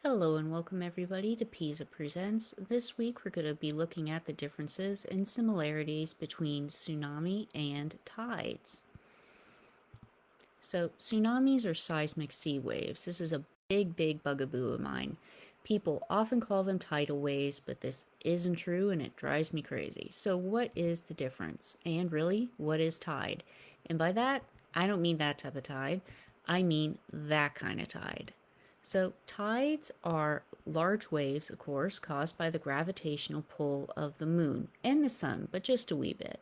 Hello and welcome everybody to PESA Presents. This week we're going to be looking at the differences and similarities between tsunami and tides. So tsunamis are seismic sea waves. This is a big bugaboo of mine. People often call them tidal waves, but this isn't true and it drives me crazy. So what is the difference? And really, what is tide? And by that, I don't mean that type of tide. I mean that kind of tide. So, tides are large waves, of course, caused by the gravitational pull of the moon and the sun, but just a wee bit.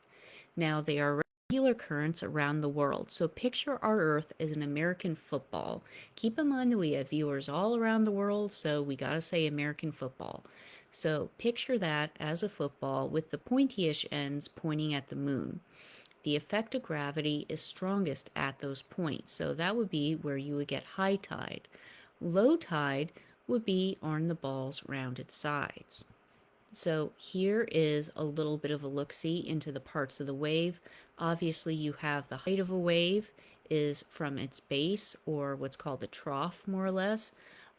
Now, they are regular currents around the world. So, picture our Earth as an American football. Keep in mind that we have viewers all around the world, so we got to say American football. So, picture that as a football with the pointy-ish ends pointing at the moon. The effect of gravity is strongest at those points, so that would be where you would get high tide. Low tide would be on the ball's rounded sides. So here is a little bit of a look-see into the parts of the wave. Obviously you have the height of a wave is from its base, or what's called the trough more or less,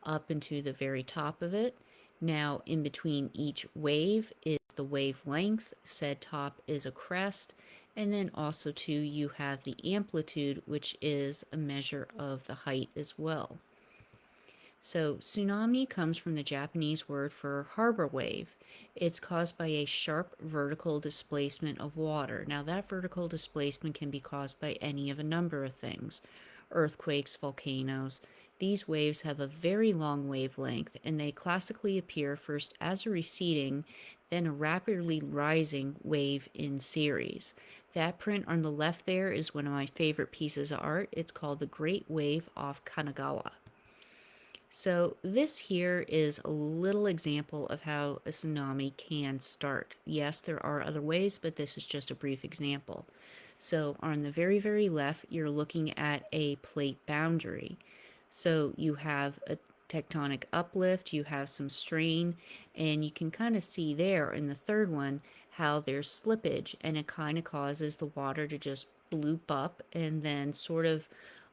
up into the very top of it. Now in between each wave is the wavelength, said top is a crest, and then also too you have the amplitude, which is a measure of the height as well. So, tsunami comes from the Japanese word for harbor wave. It's caused by a sharp vertical displacement of water. Now, that vertical displacement can be caused by any of a number of things: earthquakes, volcanoes. These waves have a very long wavelength, and they classically appear first as a receding, then a rapidly rising wave in series. That print on the left there is one of my favorite pieces of art. It's called The Great Wave off Kanagawa. So this here is a little example of how a tsunami can start. Yes, there are other ways, but this is just a brief example. So on the very left, you're looking at a plate boundary. So you have a tectonic uplift, you have some strain, and you can kind of see there in the third one how there's slippage, and it kind of causes the water to just bloop up and then sort of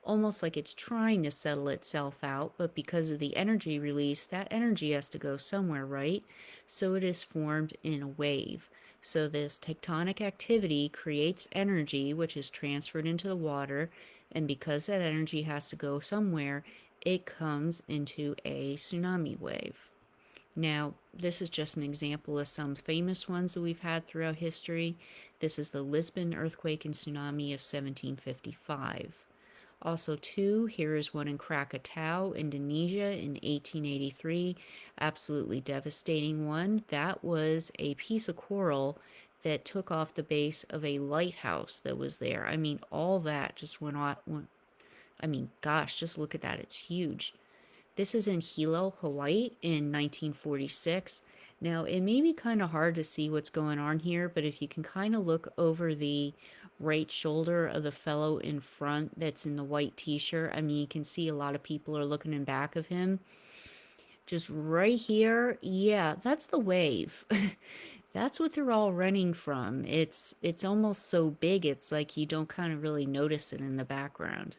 almost like it's trying to settle itself out, but because of the energy release, that energy has to go somewhere, right? So it is formed in a wave. So this tectonic activity creates energy, which is transferred into the water, and because that energy has to go somewhere, it comes into a tsunami wave. Now, this is just an example of some famous ones that we've had throughout history. This is the Lisbon earthquake and tsunami of 1755. Also, too, here is one in Krakatau, Indonesia in 1883. Absolutely devastating one. That was a piece of coral that took off the base of a lighthouse that was there. I mean, all that just went on. I mean, gosh, just look at that. It's huge. This is in Hilo, Hawaii in 1946. Now, it may be kind of hard to see what's going on here, but if you can kind of look over the right shoulder of the fellow in front that's in the white t-shirt, I mean, you can see a lot of people are looking in back of him. Just right here, yeah, that's the wave. That's what they're all running from. It's almost so big, it's like you don't kind of really notice it in the background.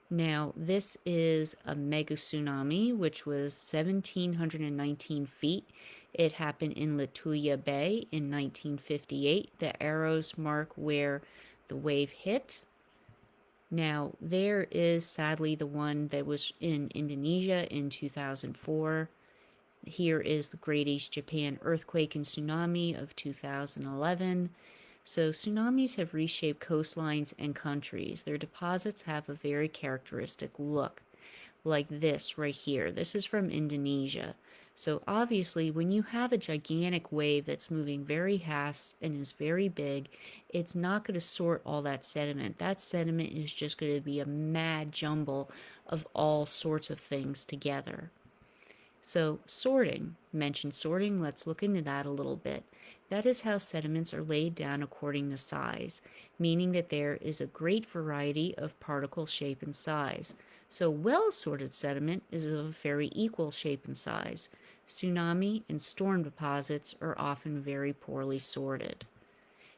Now, this is a mega tsunami, which was 1,719 feet. It happened in Lituya Bay in 1958. The arrows mark where the wave hit. Now, there is sadly the one that was in Indonesia in 2004. Here is the Great East Japan earthquake and tsunami of 2011. So tsunamis have reshaped coastlines and countries. Their deposits have a very characteristic look, like this right here. This is from Indonesia. So obviously, when you have a gigantic wave that's moving very fast and is very big, it's not going to sort all that sediment. That sediment is just going to be a mad jumble of all sorts of things together. So sorting, mentioned sorting, let's look into that a little bit. That is how sediments are laid down according to size, meaning that there is a great variety of particle shape and size. So well-sorted sediment is of a very equal shape and size. Tsunami and storm deposits are often very poorly sorted.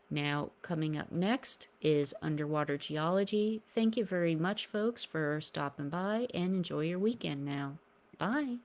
Now, coming up next is underwater geology. Thank you very much, folks, for stopping by, and enjoy your weekend now. Bye.